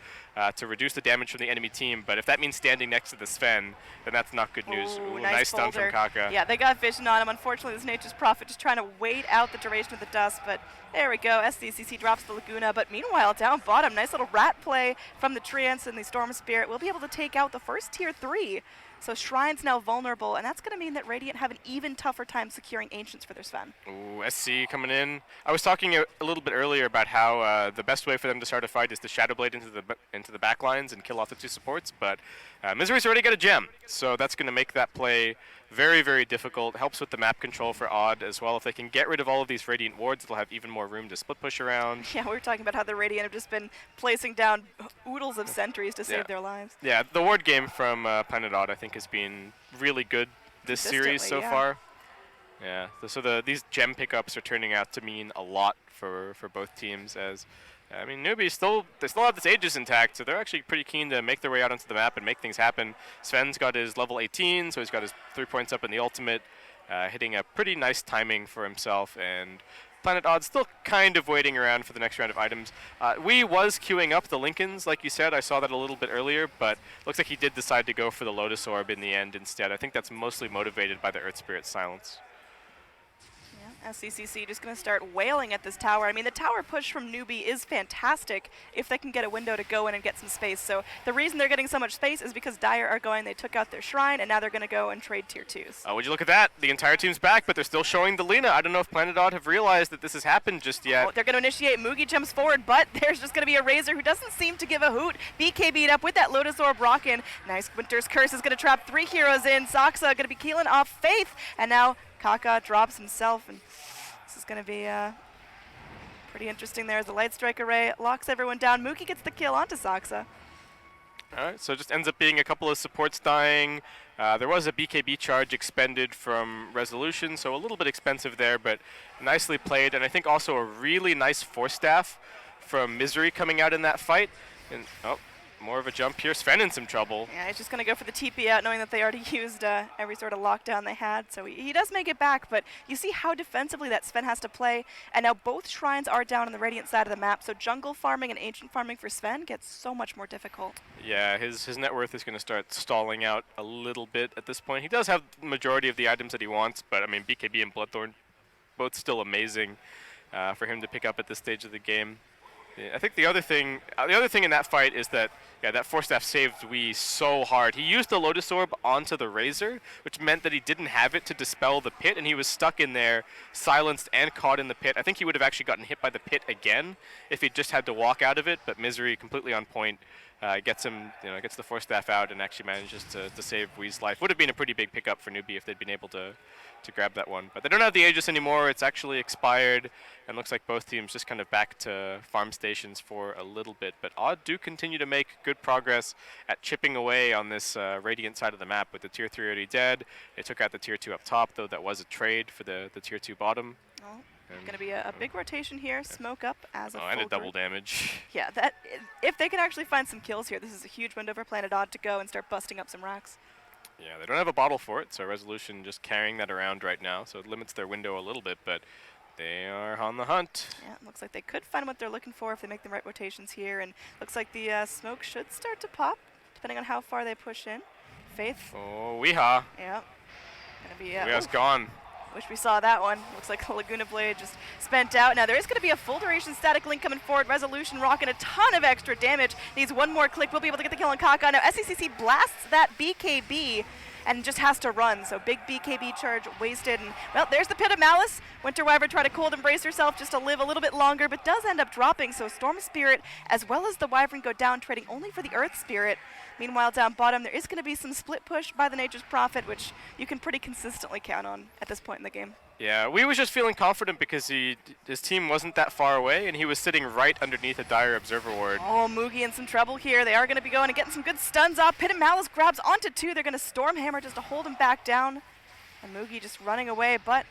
to reduce the damage from the enemy team, but if that means standing next to the Sven, then that's not good news. Ooh, nice stun from Kaka. Yeah, they got vision on him. Unfortunately, this Nature's Prophet just trying to wait out the duration of the dust, but there we go. SCCC drops the Laguna, but meanwhile, down bottom, nice little rat play from the Treants and the Storm Spirit. We'll be able to take out the first tier 3. So Shrine's now vulnerable, and that's going to mean that Radiant have an even tougher time securing Ancients for their Sven. Ooh, SC coming in. I was talking a little bit earlier about how the best way for them to start a fight is to Shadow Blade into the back lines and kill off the 2 supports, but Misery's already got a gem, so that's going to make that play very, very difficult. Helps with the map control for Odd as well. If they can get rid of all of these Radiant wards, they'll have even more room to split push around. Yeah, we were talking about how the Radiant have just been placing down oodles of sentries to save their lives. Yeah, the ward game from Planet Odd, I think, has been really good this series so far. Yeah, so these gem pickups are turning out to mean a lot for both teams. As I mean, Newbee they still have this Aegis intact, so they're actually pretty keen to make their way out onto the map and make things happen. Sven's got his level 18, so he's got his 3 points up in the ultimate, hitting a pretty nice timing for himself, and Planet Odd still kind of waiting around for the next round of items. Wee was queuing up the Lincolns, like you said. I saw that a little bit earlier, but looks like he did decide to go for the Lotus Orb in the end instead. I think that's mostly motivated by the Earth Spirit silence. SCCC just going to start wailing at this tower. I mean, the tower push from Newbee is fantastic if they can get a window to go in and get some space. So the reason they're getting so much space is because Dire are going, they took out their Shrine, and now they're going to go and trade tier 2s. Would you look at that? The entire team's back, but they're still showing the Lina. I don't know if Planet Odd have realized that this has happened just yet. Oh, they're going to initiate. Mugi jumps forward, but there's just going to be a Razor who doesn't seem to give a hoot. BK beat up with that Lotus Orb rockin'. Nice. Winter's Curse is going to trap 3 heroes in. Saksa going to be keeling off Faith, and now Kaka drops himself, and This is going to be pretty interesting there as the Light Strike Array locks everyone down. Mookie gets the kill onto Saksa. Alright, so it just ends up being a couple of supports dying. There was a BKB charge expended from Resolution, so a little bit expensive there, but nicely played. And I think also a really nice force staff from Misery coming out in that fight. And more of a jump here. Sven in some trouble. Yeah, he's just going to go for the TP out, knowing that they already used every sort of lockdown they had. So he does make it back, but you see how defensively that Sven has to play. And now both shrines are down on the Radiant side of the map, so jungle farming and ancient farming for Sven gets so much more difficult. Yeah, his net worth is going to start stalling out a little bit at this point. He does have the majority of the items that he wants, but I mean, BKB and Bloodthorn, both still amazing for him to pick up at this stage of the game. I think the other thing in that fight is that that force staff saved Wee so hard. He used the Lotus Orb onto the Razor, which meant that he didn't have it to dispel the pit, and he was stuck in there, silenced and caught in the pit. I think he would have actually gotten hit by the pit again if he just had to walk out of it. But Misery, completely on point, gets him, gets the force staff out and actually manages to save Wee's life. Would have been a pretty big pickup for Newbee if they'd been able to grab that one. But they don't have the Aegis anymore. It's actually expired, and looks like both teams just kind of back to farm stations for a little bit. But Odd do continue to make good progress at chipping away on this Radiant side of the map with the tier 3 already dead. They took out the tier 2 up top, though that was a trade for the tier 2 bottom. Oh, going to be a big rotation here. Smoke up as a and a double damage. Yeah, if they can actually find some kills here, this is a huge window for Planet Odd to go and start busting up some racks. Yeah, they don't have a bottle for it, so Resolution just carrying that around right now, so it limits their window a little bit, but they are on the hunt. Yeah, it looks like they could find what they're looking for if they make the right rotations here, and looks like the smoke should start to pop, depending on how far they push in. Faith. Oh, Weehaw. Yeah. Gonna be, Weeha's gone. Wish we saw that one. Looks like the Laguna Blade just spent out. Now there is going to be a full duration static link coming forward. Resolution rocking a ton of extra damage. Needs one more click. We'll be able to get the kill on Kaka. Now SCCC blasts that BKB and just has to run. So big BKB charge wasted. And well, there's the Pit of Malice. Winter Wyvern tried to cold embrace herself just to live a little bit longer, but does end up dropping. So Storm Spirit as well as the Wyvern go down, trading only for the Earth Spirit. Meanwhile, down bottom, there is going to be some split push by the Nature's Prophet, which you can pretty consistently count on at this point in the game. Yeah, we was just feeling confident because his team wasn't that far away, and he was sitting right underneath a Dire Observer Ward. Oh, Moogie in some trouble here. They are going to be going and getting some good stuns off. Pit of Malice grabs onto 2. They're going to Stormhammer just to hold him back down. And Moogie just running away, but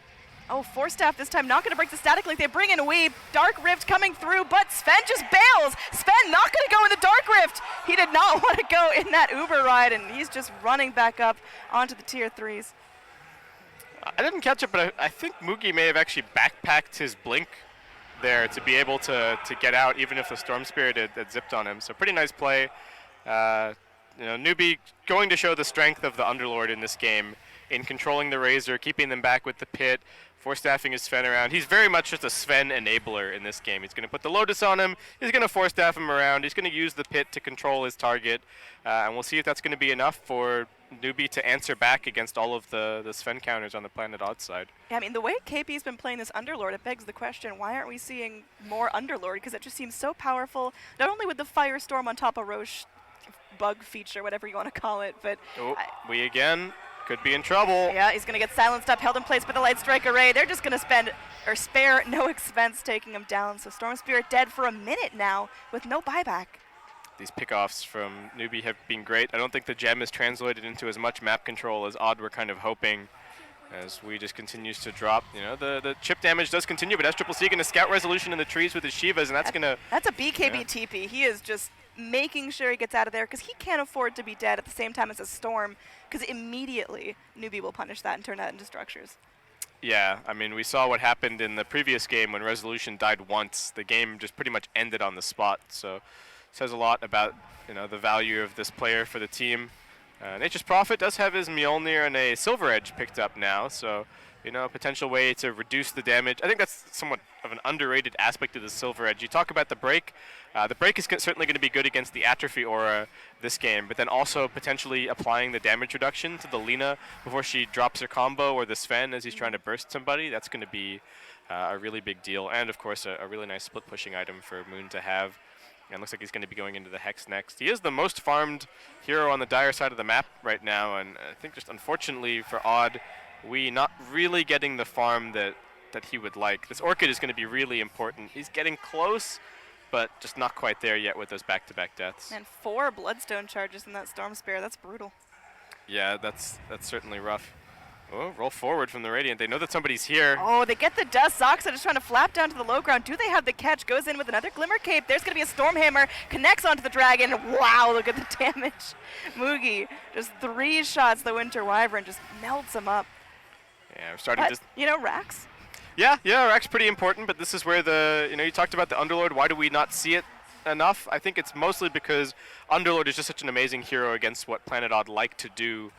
oh, Force Staff this time not going to break the static link. They bring in Wee. Dark Rift coming through, but Sven just bails. Sven not going to go in the Dark Rift. He did not want to go in that Uber ride, and he's just running back up onto the tier 3s. I didn't catch it, but I think Moogie may have actually backpacked his Blink there to be able to get out, even if the Storm Spirit had zipped on him. So pretty nice play. Newbee going to show the strength of the Underlord in this game in controlling the Razor, keeping them back with the Pit, force staffing his Sven around. He's very much just a Sven enabler in this game. He's going to put the Lotus on him. He's going to force staff him around. He's going to use the Pit to control his target. And we'll see if that's going to be enough for Newbee to answer back against all of the Sven counters on the Planet Odd side. Yeah, I mean, the way KP's been playing this Underlord, it begs the question, why aren't we seeing more Underlord? Because it just seems so powerful, not only with the Firestorm on top of Roche bug feature, whatever you want to call it, but... Oh, we again could be in trouble. Yeah, he's going to get silenced up, held in place by the Light Strike Array. They're just going to spare no expense taking him down. So Storm Spirit dead for a minute now with no buyback. These pickoffs from Newbee have been great. I don't think the gem is translated into as much map control as Odd were kind of hoping, as we just continues to drop. The chip damage does continue, but SCCC going to scout Resolution in the trees with his Shivas, and that's going to... That's a BKB TP. He is just making sure he gets out of there because he can't afford to be dead at the same time as a Storm, because immediately Newbee will punish that and turn that into structures. Yeah, I mean, we saw what happened in the previous game when Resolution died once. The game just pretty much ended on the spot, so says a lot about the value of this player for the team. Nature's Prophet does have his Mjolnir and a Silver Edge picked up now, so a potential way to reduce the damage. I think that's somewhat of an underrated aspect of the Silver Edge. You talk about the break. The break is certainly going to be good against the Atrophy Aura this game, but then also potentially applying the damage reduction to the Lina before she drops her combo, or the Sven as he's trying to burst somebody. That's going to be a really big deal, and of course a really nice split pushing item for Moon to have. And looks like he's going to be going into the Hex next. He is the most farmed hero on the Dire side of the map right now, and I think just unfortunately for Odd, we not really getting the farm that that he would like. This Orchid is going to be really important. He's getting close, but just not quite there yet with those back-to-back deaths. And 4 Bloodstone charges in that Storm Spear. That's brutal. Yeah, that's certainly rough. Oh, roll forward from the Radiant. They know that somebody's here. Oh, they get the dust. Zoxa just trying to flap down to the low ground. Do they have the catch? Goes in with another Glimmer Cape. There's going to be a Stormhammer. Connects onto the Dragon. Wow, look at the damage. Mugi, just 3 shots. The Winter Wyvern just melts him up. Yeah, we're starting But, to... you know, Rax. Yeah, Rack's pretty important, but this is where you talked about the Underlord. Why do we not see it enough? I think it's mostly because Underlord is just such an amazing hero against what Planet Odd like to do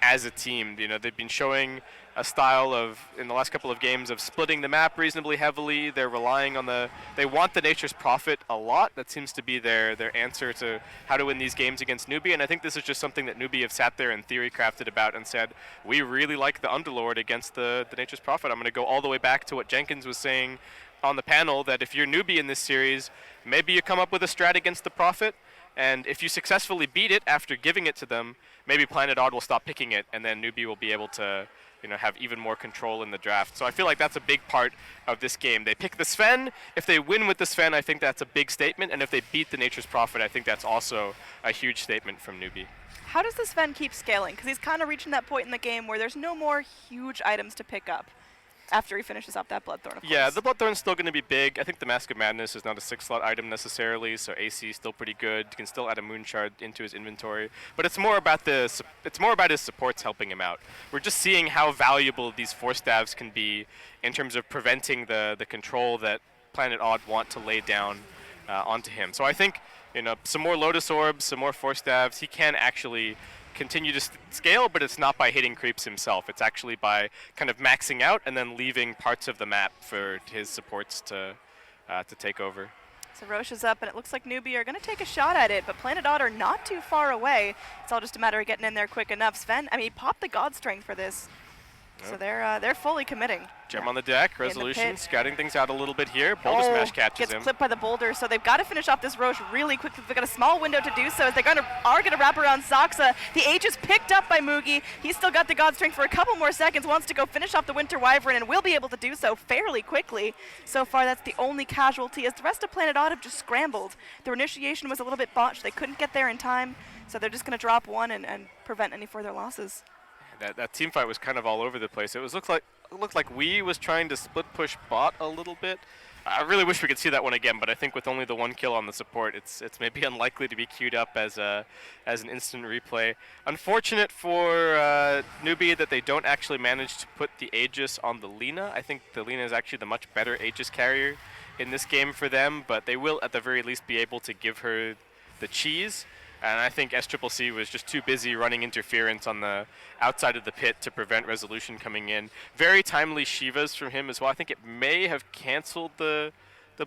as a team. You know, they've been showing a style of, in the last couple of games, of splitting the map reasonably heavily. They're relying on they want the Nature's Prophet a lot. That seems to be their answer to how to win these games against Newbee, and I think this is just something that Newbee have sat there and theory crafted about and said, we really like the Underlord against the Nature's Prophet. I'm going to go all the way back to what Jenkins was saying on the panel, that if you're Newbee in this series, maybe you come up with a strat against the Prophet, and if you successfully beat it after giving it to them, maybe Planet Odd will stop picking it, and then Newbee will be able to, have even more control in the draft. So I feel like that's a big part of this game. They pick the Sven. If they win with the Sven, I think that's a big statement, and if they beat the Nature's Prophet, I think that's also a huge statement from Newbee. How does the Sven keep scaling? Because he's kind of reaching that point in the game where there's no more huge items to pick up after he finishes off that Bloodthorn, of course. Yeah, the Bloodthorn's still going to be big. I think the Mask of Madness is not a 6-slot item necessarily, so AC is still pretty good. You can still add a Moon Shard into his inventory, but it's more about his supports helping him out. We're just seeing how valuable these Force Staves can be in terms of preventing the control that Planet Odd want to lay down onto him. So I think some more Lotus Orbs, some more Force Staves, he can actually continue to scale, but it's not by hitting creeps himself. It's actually by kind of maxing out and then leaving parts of the map for his supports to take over. So Roche is up, and it looks like Newbee are going to take a shot at it, but Planet Odd are not too far away. It's all just a matter of getting in there quick enough. Sven, he popped the God Strength for this. Yep. So they're fully committing. Gem on the deck, Resolution, scouting things out a little bit here. Boulder Smash catches him. Gets clipped by the Boulder, so they've got to finish off this Roche really quickly. They've got a small window to do so as they are going to wrap around Zoxa. The Age is picked up by Mugi. He's still got the God Strength for a couple more seconds, wants to go finish off the Winter Wyvern, and will be able to do so fairly quickly. So far, that's the only casualty, as the rest of Planet Odd have just scrambled. Their initiation was a little bit botched. They couldn't get there in time, so they're just going to drop one and prevent any further losses. That team fight was kind of all over the place. It looked like Wii was trying to split push bot a little bit. I really wish we could see that one again, but I think with only the 1 kill on the support, it's maybe unlikely to be queued up as an instant replay. Unfortunate for Newbee that they don't actually manage to put the Aegis on the Lina. I think the Lina is actually the much better Aegis carrier in this game for them, but they will at the very least be able to give her the cheese. And I think SCCC was just too busy running interference on the outside of the pit to prevent Resolution coming in. Very timely Shivas from him as well. I think it may have canceled the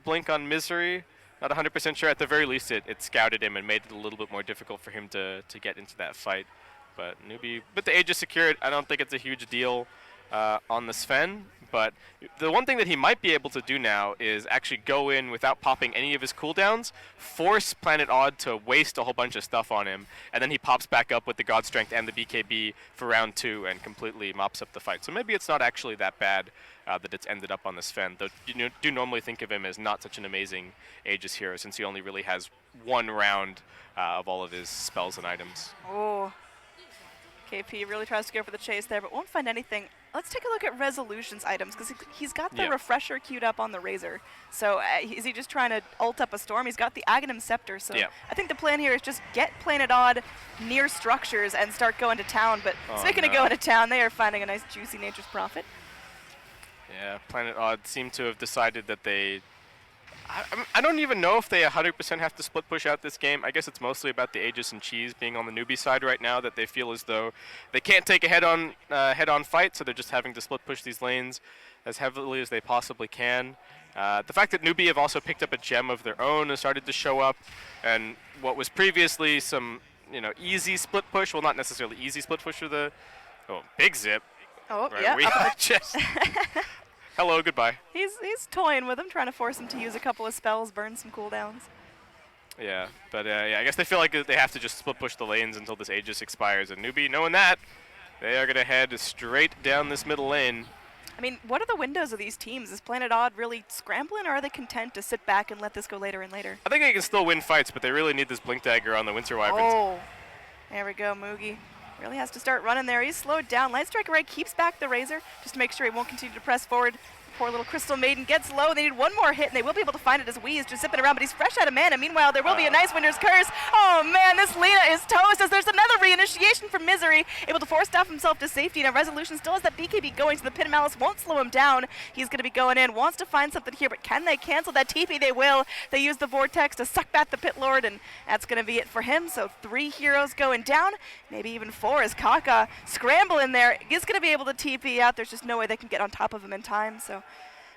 blink on Misery. Not 100% sure. At the very least, it scouted him and made it a little bit more difficult for him to get into that fight. But Newbee, but the Aegis secured. I don't think it's a huge deal on the Sven. But the one thing that he might be able to do now is actually go in without popping any of his cooldowns, force Planet Odd to waste a whole bunch of stuff on him, and then he pops back up with the God Strength and the BKB for round 2 and completely mops up the fight. So maybe it's not actually that bad that it's ended up on the Sven, though you do normally think of him as not such an amazing Aegis hero since he only really has 1 round of all of his spells and items. Oh. KP really tries to go for the chase there, but won't find anything. Let's take a look at Resolution's items, because he's got the Refresher queued up on the Razor. So is he just trying to ult up a Storm? He's got the Aghanim Scepter, so I think the plan here is just get Planet Odd near structures and start going to town. But speaking of going to town, they are finding a nice juicy Nature's Prophet. Yeah, Planet Odd seem to have decided that they... I don't even know if they 100% have to split push out this game. I guess it's mostly about the Aegis and Cheese being on the Newbee side right now, that they feel as though they can't take a head-on fight, so they're just having to split push these lanes as heavily as they possibly can. The fact that Newbee have also picked up a gem of their own has started to show up, and what was previously some easy split push, well, not necessarily easy split push for the big zip. Oh, right, yeah. we just hello, goodbye. He's toying with him, trying to force him to use a couple of spells, burn some cooldowns. Yeah, but I guess they feel like they have to just split push the lanes until this Aegis expires. And Newbee, knowing that, they are going to head straight down this middle lane. I mean, what are the windows of these teams? Is Planet Odd really scrambling, or are they content to sit back and let this go later and later? I think they can still win fights, but they really need this Blink Dagger on the Winter Wyverns. Oh, there we go. Moogie really has to start running there. He's slowed down. Light Strike Array keeps back the Razor just to make sure he won't continue to press forward. Poor little Crystal Maiden gets low. They need one more hit, and they will be able to find it as Wee is just zipping around, but he's fresh out of mana. Meanwhile, there will be a nice Winter's Curse. Oh, man, this Lina is toast as there's another reinitiation from Misery, able to force staff himself to safety. Now, Resolution still has that BKB going, so the Pit of Malice won't slow him down. He's going to be going in, wants to find something here, but can they cancel that TP? They will. They use the Vortex to suck back the Pit Lord, and that's going to be it for him. So 3 heroes going down, maybe even 4 as Kaka scrambling there. He's going to be able to TP out. There's just no way they can get on top of him in time, so...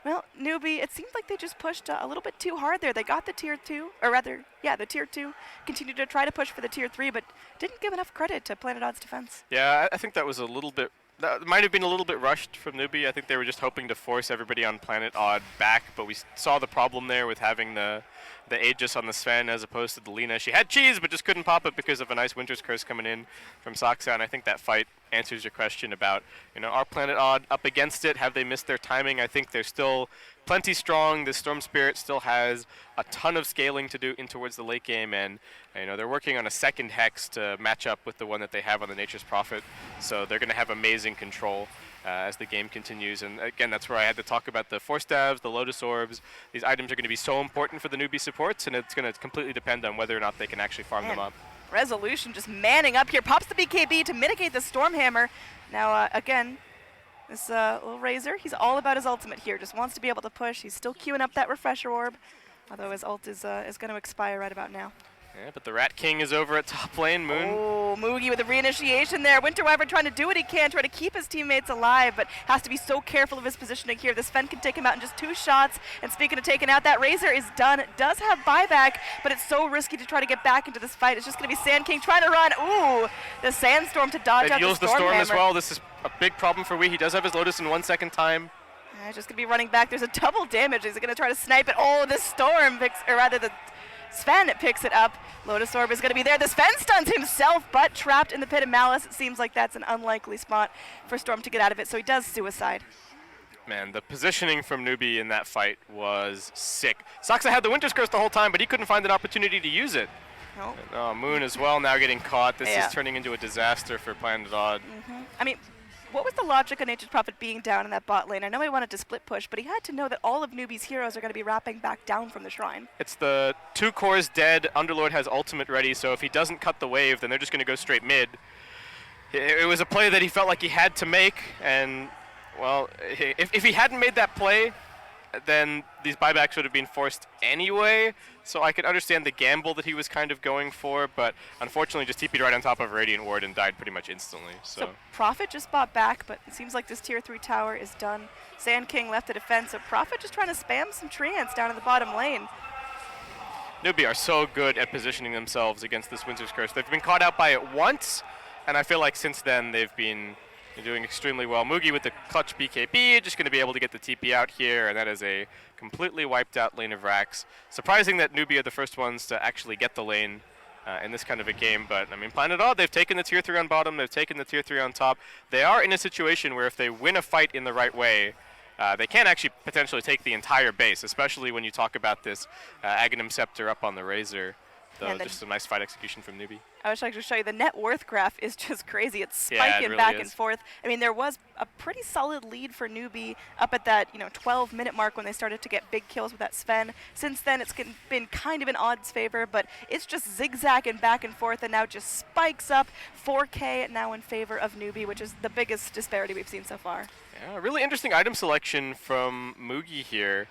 Well, Newbee, it seemed like they just pushed a little bit too hard there. They got the tier 2, or rather, yeah, the tier 2, continued to try to push for the tier 3, but didn't give enough credit to Planet Odd's defense. Yeah, I think that was a little bit, that might have been a little bit rushed from Newbee. I think they were just hoping to force everybody on Planet Odd back, but we saw the problem there with having the Aegis on the Sven as opposed to the Lina. She had cheese, but just couldn't pop it because of a nice Winter's Curse coming in from Saksa, and I think that fight answers your question about, are Planet Odd up against it? Have they missed their timing? I think they're still plenty strong. The Storm Spirit still has a ton of scaling to do in towards the late game, and they're working on a second Hex to match up with the one that they have on the Nature's Prophet, so they're going to have amazing control as the game continues. And again, that's where I had to talk about the Force Stabs, the Lotus Orbs. These items are going to be so important for the Newbee supports, and it's going to completely depend on whether or not they can actually farm them up. Resolution just manning up here, pops the BKB to mitigate the Stormhammer. Now, again, this little Razor, he's all about his ultimate here, just wants to be able to push. He's still queuing up that Refresher Orb, although his ult is going to expire right about now. Yeah, but the Rat King is over at top lane. Moon. Oh, Moogie with a reinitiation there. Winter Wyvern trying to do what he can, try to keep his teammates alive, but has to be so careful of his positioning here. This Sven can take him out in just 2 shots. And speaking of taking out, that Razor is done. It does have buyback, but it's so risky to try to get back into this fight. It's just going to be Sand King trying to run. Ooh, the Sandstorm to dodge out the Storm Storm as Hammer. well. This is a big problem for Wee. He does have his Lotus in 1 second time. Just going to be running back. There's a double damage. Is he going to try to snipe it? Oh, the Storm picks, or rather the Sven picks it up. Lotus Orb is going to be there. The Sven stuns himself, but trapped in the Pit of Malice. It seems like that's an unlikely spot for Storm to get out of it, so he does suicide. Man, the positioning from Newbee in that fight was sick. Saksa had the Winter's Curse the whole time, but he couldn't find an opportunity to use it. Nope. Oh, Moon as well now getting caught. This is turning into a disaster for Planet Odd. I mean, what was the logic of Nature's Prophet being down in that bot lane? I know he wanted to split push, but he had to know that all of Newbee's heroes are going to be wrapping back down from the shrine. It's the 2 cores dead. Underlord has ultimate ready, so if he doesn't cut the wave, then they're just going to go straight mid. It was a play that he felt like he had to make, and, well, if he hadn't made that play, then these buybacks would have been forced anyway. So I could understand the gamble that he was kind of going for, but unfortunately just TP'd right on top of Radiant Ward and died pretty much instantly. So Prophet just bought back, but it seems like this tier 3 tower is done. Sand King left to defend, so Prophet just trying to spam some treants down in the bottom lane. Newbee are so good at positioning themselves against this Winter's Curse. They've been caught out by it once, and I feel like since then they've been doing extremely well. Moogie with the clutch BKB, just going to be able to get the TP out here, and that is a completely wiped out lane of Rax. Surprising that Newbee are the first ones to actually get the lane in this kind of a game, but I mean, Planet Odd, they've taken the tier 3 on bottom, they've taken the tier 3 on top. They are in a situation where if they win a fight in the right way, they can actually potentially take the entire base, especially when you talk about this Aghanim Scepter up on the Razor. Though just a nice fight execution from Newbee. I wish I could show you the net worth graph is just crazy. It's spiking it really back is. and forth. I mean, there was a pretty solid lead for Newbee up at that 12-minute mark when they started to get big kills with that Sven. Since then, it's been kind of in Odd's favor, but it's just zigzagging back and forth, and now just spikes up. 4K now in favor of Newbee, which is the biggest disparity we've seen so far. Yeah, really interesting item selection from Moogie here.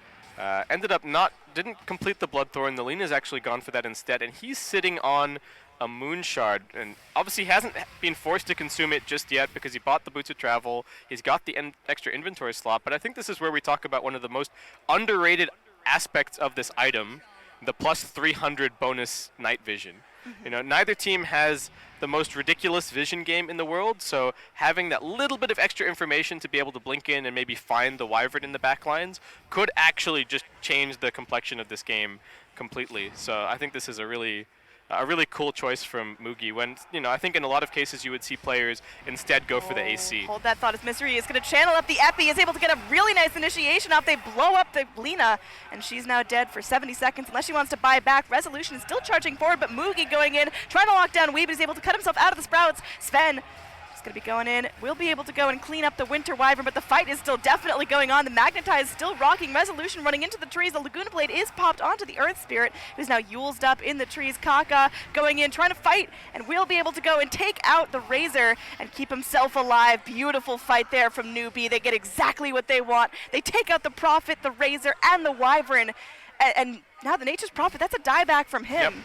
Didn't complete the Bloodthorn. The Lina's actually gone for that instead, and he's sitting on a Moon Shard, and obviously hasn't been forced to consume it just yet because he bought the Boots of Travel. He's got the extra inventory slot, but I think this is where we talk about one of the most underrated aspects of this item, the plus 300 bonus night vision. Neither team has the most ridiculous vision game in the world, so having that little bit of extra information to be able to blink in and maybe find the Wyvern in the back lines could actually just change the complexion of this game completely. So I think this is a really a really cool choice from Mugi when, I think in a lot of cases you would see players instead go for the AC. Hold that thought as Mystery is going to channel up the Epi, is able to get a really nice initiation off. They blow up the Lina, and she's now dead for 70 seconds unless she wants to buy back. Resolution is still charging forward, but Mugi going in, trying to lock down Wee, but he's able to cut himself out of the Sprouts. Sven going to be going in, will be able to go and clean up the Winter Wyvern, but the fight is still definitely going on. The Magnetize is still rocking. Resolution running into the trees. The Laguna Blade is popped onto the Earth Spirit, who's now Yulesed up in the trees. Kaka going in, trying to fight, and will be able to go and take out the Razor and keep himself alive. Beautiful fight there from Newbee. They get exactly what they want. They take out the Prophet, the Razor, and the Wyvern, and now the Nature's Prophet, that's a dieback from him. Yep.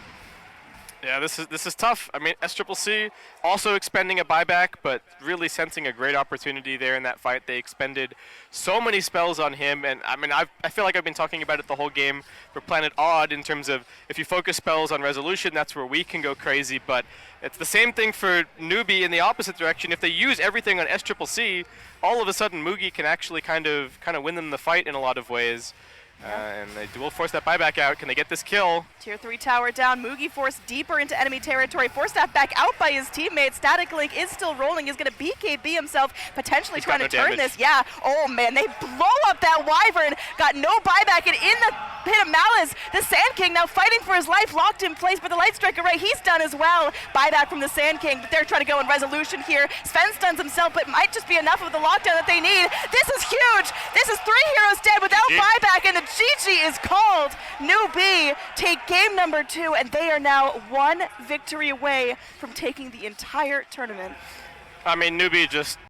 Yeah, this is tough. I mean, SCCC also expending a buyback, but really sensing a great opportunity there in that fight. They expended so many spells on him, and I mean, I feel like I've been talking about it the whole game for Planet Odd in terms of if you focus spells on Resolution, that's where we can go crazy, but it's the same thing for Newbee in the opposite direction. If they use everything on SCCC, all of a sudden Mugi can actually kind of win them the fight in a lot of ways. And they will force that buyback out. Can they get this kill? Tier 3 tower down. Mugi forced deeper into enemy territory. Forced that back out by his teammate. Static Link is still rolling. He's going to BKB himself, potentially trying to turn this. Yeah. Oh, man. They blow up that Wyvern. Got no buyback. And in the pit of Malice, the Sand King now fighting for his life. Locked in place, but the Light Strike Array, he's done as well. Buyback from the Sand King, but they're trying to go in Resolution here. Sven stuns himself, but might just be enough of the lockdown that they need. This is huge. This is 3 heroes dead without buyback, and the GG is called. Newbee take game number 2, and they are now 1 victory away from taking the entire tournament. I mean, Newbee just